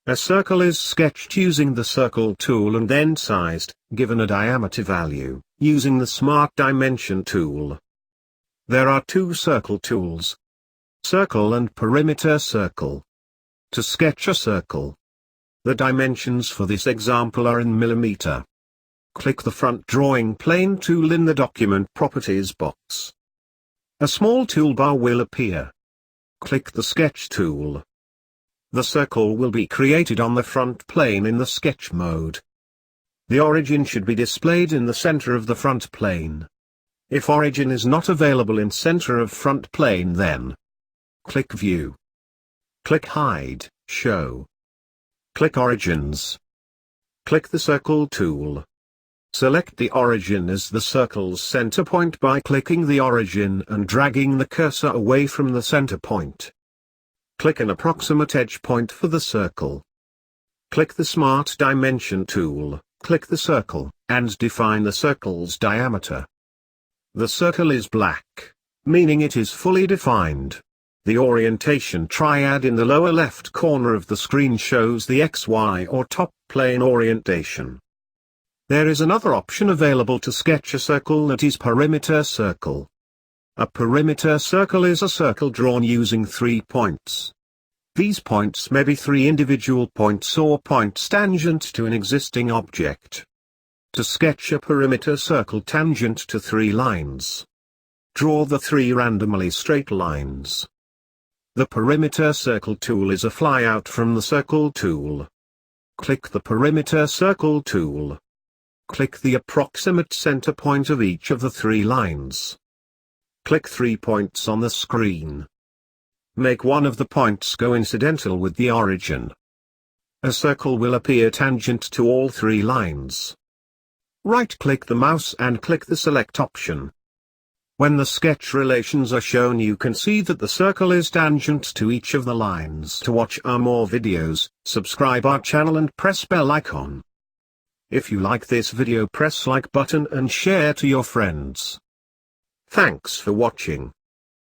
A circle is sketched using the circle tool and then sized, given a diameter value, using the Smart Dimension tool. There are two circle tools: circle and perimeter circle. To sketch a circle, the dimensions for this example are in millimeter. Click the front drawing plane tool in the document properties box. A small toolbar will appear. Click the sketch tool. The circle will be created on the front plane in the sketch mode. The origin should be displayed in the center of the front plane. If origin is not available in center of front plane, then click View. Click Hide, Show. Click Origins. Click the Circle tool. Select the origin as the circle's center point by clicking the origin and dragging the cursor away from the center point. Click an approximate edge point for the circle. Click the Smart Dimension tool, click the circle, and define the circle's diameter. The circle is black, meaning it is fully defined. The orientation triad in the lower left corner of the screen shows the XY or top plane orientation. There is another option available to sketch a circle, that is perimeter circle. A perimeter circle is a circle drawn using 3 points. These points may be 3 individual points or points tangent to an existing object. To sketch a perimeter circle tangent to 3 lines, draw the 3 randomly straight lines. The perimeter circle tool is a flyout from the circle tool. Click the perimeter circle tool. Click the approximate center point of each of the 3 lines. Click 3 points on the screen. Make one of the points coincidental with the origin. A circle will appear tangent to all 3 lines. Right-click the mouse and click the Select option. When the sketch relations are shown, you can see that the circle is tangent to each of the lines. To watch our more videos, subscribe our channel and press bell icon. If you like this video, press like button and share to your friends. Thanks for watching.